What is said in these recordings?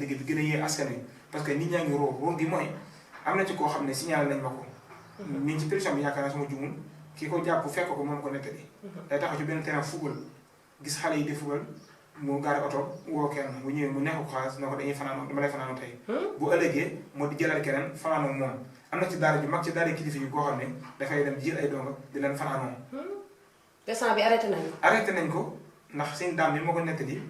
liggéey bi gën a yee askan wi parce que nit ñaa ngi roo gi mooy am na ci koo xam ne signalé nañ ma ko mi ngi ci prison bi yaakaar naa sama jumul kii ko jàpp fekk ko moom ko nettali day taxaw ci benn terrain football gis xale yi di football mu gaari oto woo kenn bu ñëwee mu nekk ko xaalis na ko dañuy fanaan dama lay fanaan tey bu ëllëgee moo di jëlal keneen fanaan ak moom am na ci daara ju mag ci daara kilifa yi koo xam ne dafay dem jël ay donga di leen fanaanoo instant bi arrêté nañ ko ndax seen daam yi moo ko nettali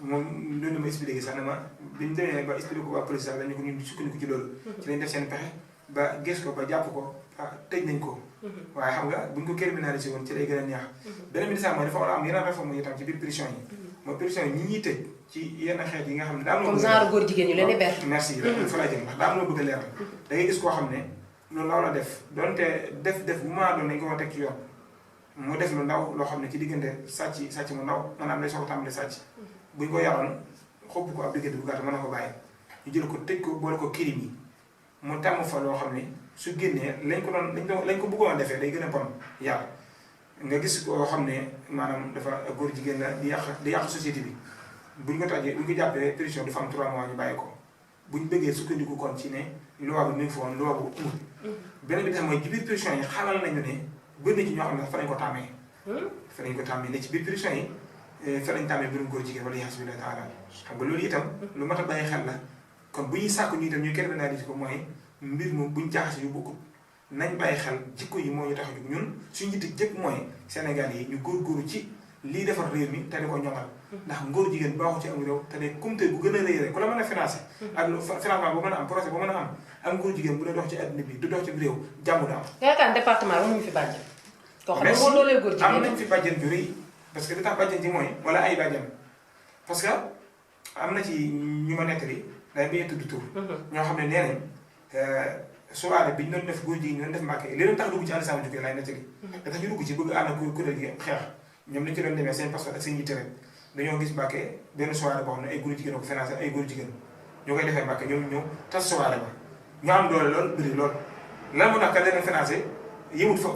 moom loolu ma expliqué sax ne ma bi ñu demee ba expliqué ko waa police sax dañu ko ñun sukkandiku ci loolu ci lañ def seen pexe ba gis ko ba jàpp ko tëj nañ ko waaye xam nga buñ ko criminalisé woon ci lay gën a neex beneen bi sax mooy dafa war a am yeneen réforme yi tam ci biir prison yi mooy prison yi ñi ñuy tëj ci yenn xeet yi nga xam ne daa am comme genre góor jigéen ñu leen di ber merci fa la jëm ndax daa am loo bëgg a leeral da ngay gis koo xam ne loolu la war a def donte def bu maa doon nañ ko war a teg ci yoon mu def lu ndaw loo xam ne ci diggante sàcc mu ndaw maanaam lay soog a tàmbali sàcc buñ ko yaroon xob ko ab diggante bu gàtt mën na ko bàyyi ñu jël ko tëj ko boole ko kirim yi mu tàmm fa loo xam ne su génnee lañ ko bëggoon a defee day gën a bon yàlla nga gis koo xam ne maanaam dafa góor jigéen la di yàq société bi buñ ko tàjjee buñ ko jàppee prison dafa am 3 mois ñu bàyyi ko buñ bëggee sukkandiku kon ci ne loi bi mu ngi fi woon loi bu amul beneen bi tax mooy ci biir prison yi xamal nañu ne bëri na ci ñoo xam ne fa lañ ko tàmmee ne ci biir prison yi fa lañ tàmmee mbirum góor jigéen wala yaas bi la taala xam nga loolu itam lu mat a bàyyi xel la kon bu ñuy sàkku ñu itam ñu criminaliser ko mooy mbir moom buñ jaxase yu bokkut nañ bàyyi xel jikko yi moo ñu tax a jóg ñun suñu njiit jëpp mooy Sénégal yi ñu góorgóorlu ci lii defar réew mi te di ko ñoŋal ndax ngóor jigéen baaxu ci am réew te ne kumte bu gën a rëy rek ku la mën a financé ak financement boo mën a am projet boo mën a am ngóor jigéen bu dee dox ci adduna bi du dox ci réew jàmm du am yaakaar département amuñu fi bàjjen koo xam ne moo doolee góor jigéen am nañ fi bàjjen ju rëy parce que li tax bàjjen ji mooy wala ay bàjjen parce que am na ci ñu ma nettali day béyee tudd tur ñoo xam ne nee nañ soirée bi ñu doon def góor jigéen ñu doon def mbàkke li leen tax dugg ci ànd sama jukee laay nettali da tax ñu dugg ci bëgg ànd ak kuréel gi xeex ñoom lañ ci doon demee seen passeport ak seen yitte rek dañoo gis mbàkke benn soirée boo xam ne ay góor jigéen ko financé ay góor jigéen ñoo koy defee mbàkke ñoom ñëw tas soirée ba ñu am doole lool bëri lool lan moo tax ka leen financé yëmut fa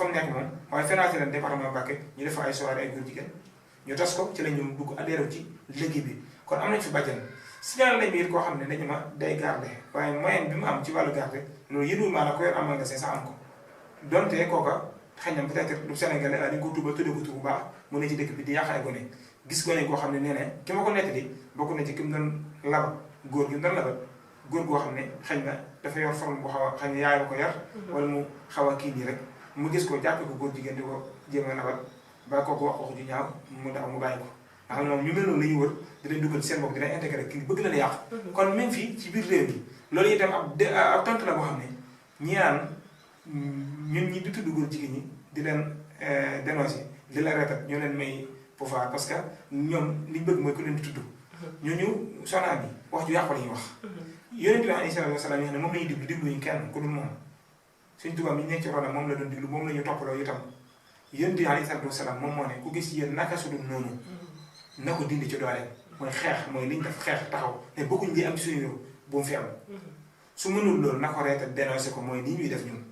mu nekk moom waaye financé leen département Mbàkke ñu def ay soirée ay góor jigéen ñu tas ko ci la ñu dugg adhéré ci liggéey bi kon am nañ fi bàjjan signal nañ biir koo xam ne dañu ma day garde waaye moyen bi mu am ci wàllu garde loolu yënul maanaam ko yor am magasin sax am ko donte kooka xëy na peut-être du Sénégalais dañ ko tuubal tuddee ko tuub bu baax mu ne ci dëkk bi di yàq ay gone gis gone koo xam ne nee na ki ma ko nettali bokk na ci ki mu doon labat góor gi mu doon labat góor goo xam ne xëy na dafa yor forme bu xaw a xëy na yaay ko yar wala mu xaw a kii nii rek mu gis ko jàppe ko góor jigéen di ko jéem a labat ba kooku wax ju ñaaw mu daw mu bàyyi ko nga xam ne moom ñu mel noonu la ñuy wër dinañ dugal ci seen bopp dinañ intégré kii bëgg la yàq kon même fii ci biir réew mi loolu itam ab tontu la boo xam ne ñi naan ñun ñi di tudd góor jigéen ñi di leen dénoncé di la reetat ñoo leen may pouvoir parce que ñoom liñ bëgg mooy ku leen di tudd ñooñu sonaa bi wax ju yàqu la ñuy wax yonent bi alayhi salaatu wa salaam yi xam ne moom la ñuy digluñu kenn ku dul moom suñ tubaab yi nekk ci ronam moom la doon diglu moom la ñu toppaloo itam yonent bi alayhi salaatu wa salaam moom moo ne ku gis yéen naka su dul noonu na ko dindi ci dooleem mooy xeex mooy liñ def xeex taxaw ne bëgguñ li am ci suñu réew bu mu fi am su mënul loolu na ko reetal dénoncé ko mooy nii ñuy def ñun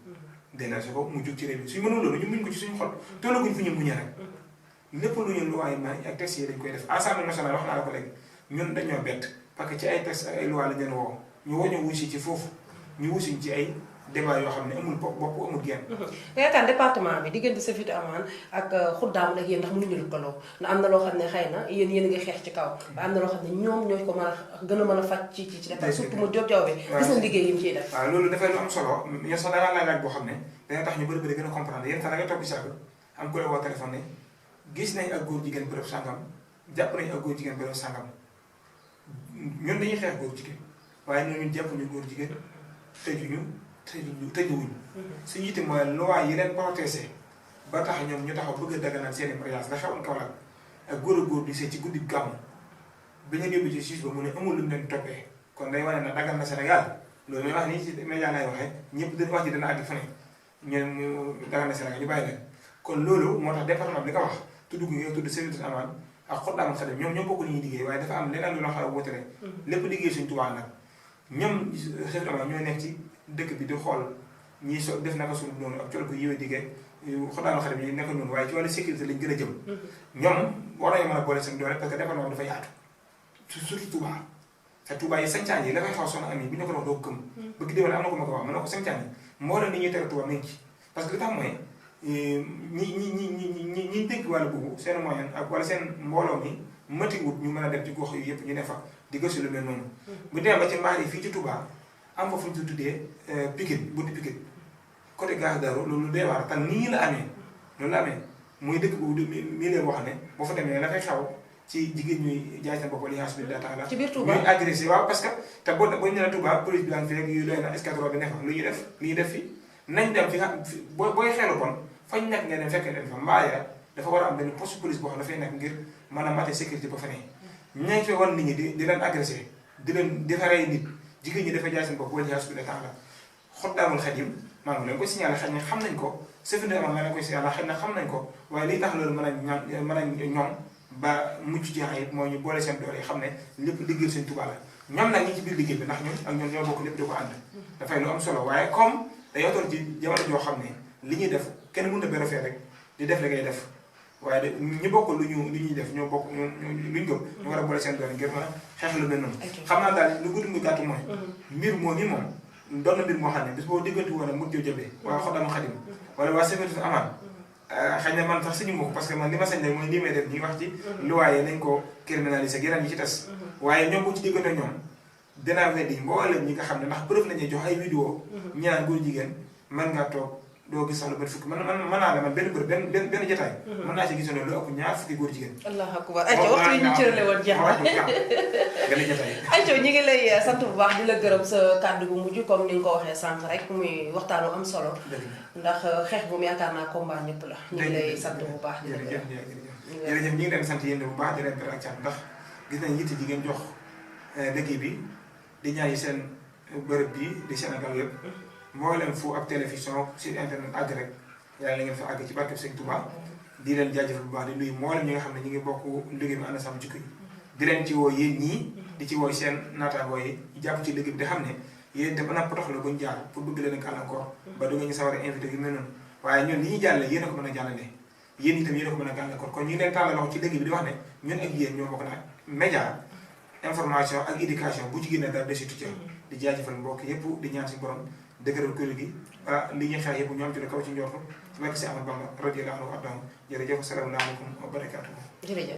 dénoncé ko mu jug ci réew mi suñ mënul loolu ñu muñ ko ci suñu xol tollaguñ fu ñu muñee rek lépp lu ñu luwaay ma ak texte yi dañ koy def Assemblée nationale wax naa la ko léegi ñun dañoo bett parce que ci ay texte ak ay loi la leen woo ñu woo ñu wusi ci foofu ñu wusiñ ci ay débat yoo xam ne amul bopp amul genn. yaakaar département bi diggante Safietou Amane ak Xuddaam ak yéen ndax mënuñu lëkkaloo ndax am na loo xam ne xëy na yéen a ngi xeex ci kaw. ba am na loo xam ne ñoom ñoo ko mën a gën a mën a faj ci département surtout mu Diop Diaw bi. gis na liggéey yi mu ciy def. waaw loolu dafay lu am solo ñun sax da ngaa laaj boo xam ne dana tax ñu bëri gën a comprendre yéen sax da ngay toog si am ku la woo téléphone ne gis nañ ak góor jigéen bërëb sangam jàpp nañ ak góor jigéen bërëb sangam ñun dañuy xeex góor jigéen waaye ñun jàpp ñu góor jigéen tëjuwuñ suñu yitte mooy loi yi leen protégé ba tax ñoom ñu taxaw bëgg a daganal seeni mariage la xewoon Kaolack ak góor a góor di see ci guddi gàmmu bi ñu yóbbu ci juge ba mu ne amul lu mu leen toppee kon day wane na dagan na Sénégal loolu may wax nii ci média lay waxee ñëpp dañ wax ji dana àgg fu ne ñu dagan na Sénégal ñu bàyyi leen kon loolu moo tax département bi li ko wax tudd gu yow tudd Safietou Amane ak Xuddaam Xadim ñoom ñoo bokk li ñuy liggéey waaye dafa am leneen lu la xaw a wutale lépp liggéey suñ tubaab nag ñoom Safietou Amane ñooy nekk ci dëkk bi di xool ñii so def naka suñu noonu ak col ko yiwee diggee Xuddaam Xadim yi nekk noonu waaye ci wàllu sécurité lañ gën a jëm ñoom war nañu mën a boole seen doole parce que département bi dafa yaatu surtout Touba te Touba yi sañcaan yi la fay xaw soxna am yi bi ñu ko wax doo ko gëm bëgg déwén am na ko ma ko wax mën na ko sañcaan yi mboolem ni ñuy tere Touba mi ngi ci parce que li tax mooy ñi dégg wàllu boobu seen moyen ak wala seen mbooloo mi matiwut ñu mën a dem ci gox yu yëpp ñu ne fa di gëstu lu mel noonu bu demee ba ci mbaar yi fii ci Touba am fa fu ñu tuddee Pikine buntu Pikine côté gare Darou loolu dee waar tan nii la amee loolu la amee muy dëkk boobu mii lee boo xam ne boo fa demee la fay xaw ci jigéen ñuy jaay seen bopp liaas bi taala ci biir Touba ñuy agressé waaw parce que te boo ñu nee Touba police bi daan fi rek yu doy na escadron bi ne fa lu ñuy def li ñuy def fi nañ dem fi nga booy xeelu kon fañ nekk ngeen dem fekk leen fa mbaaya dafa war a am benn poste police boo xam ne dafay nekk ngir mën a mate sécurité ba fa ne ñañ fi wan nit ñi di leen agressé di leen defaree nit jigéen ñi dafa jaay seen bopp liaas bi taala xoddaamul xadim maa ngi leen koy signalé xëy na xam nañ ko sëfinde amal nga leen koy signalé xëy na xam nañ ko waaye liy tax loolu mën a ñoom ba mucc ci ayib mooy ñu boole seen doole yi xam ne lépp liggéey seen Tuubaa la ñoom nag ñi ci biir liggéey bi ndax ñun ak ñoom ñoo bokk lépp di ko ànd dafay lu am solo waaye comme dañoo toll ci jamono joo xam ne li ñuy def kenn mënut a bérofee rek di def la ngay def waaye de ñu bokk lu ñuy def ñoo bokk luñ gëm ñu war a boole seen doole ngir mën a xeex lu mel noonu xam naa daal lu gudd mu gàtt mooy mbir moo ni moom doon na mbir moo xam ne bis boo diggante woon a mut joo jëbee waa xoddama xadim wala waa sécurité amaan xëy na man sax suñu mbokk parce que man li ma sañ ne mooy nii may def ñi wax ci luwaaye nañ ko criminaliser ak yeneen yi ci tas waaye ñoom bu ci diggante ñoom dinaa weddi mboolem ñi nga xam ne ndax preuve lañuy jox ay vidéo ñi naan góor jigéen mën ngaa toog doo gis sax lu bët fukki mën naa la man benn benn jotaay mën naa ci gisoon lu ëpp ñaar fukki góor jigéen allahu akbar ayca waxtu yi ñu cërale woon jeex na ayca ñu ngi lay sant bu baax di la gërëm sa kàddu bu mujj comme ni nga ko waxee sànq rek muy waxtaanu am solo ndax xeex bu mu yaakaar naa combat ñëpp la ñu ngi lay sant bu baax di la gërëm jërëjëf ñu ngi leen sant yéen bu baax di leen beral ak ndax gis nañ yitte jigéen jox liggéey bi di ñaan yi seen bërëb bi di Sénégal yëpp moo leen fu ab télévision sur internet àgg rek yàlla na ngeen fa àgg ci barkeb Sëñ Touba di leen jaajëfal bu baax di nuyu moo leen ñi nga xam ne ñu ngi bokk liggéey bi ànd sàmm jikko yi di leen ci woo yéen ñii di ci woo seen naataangoo yi jàpp ci liggéey bi di xam ne yéen te ba napp tox la buñ jaar pour bëgg leen gàllankoor ba du nga ñu sawar a invité yu mel noonu waaye ñun li ñuy jàllale yéen a ko mën a jàllale yéen itam yéen a ko mën a gàllankoor kon ñu ngi leen tàllal loxo ci liggéey bi di wax ne ñun ak yéen ñoo bokk na média information ak éducation bu ci génne dara desitu ci di jaajëfal mbokk yépp di ñaan si borom dëgëral kuréel gi ba li ñuy xeex yëpp ñoom ci la kaw ci njortu ci barke si Ahmadu Bamba radiyallahu anhu jërëjëf asalaamaaleykum wa barakaatuhu. jërëjëf.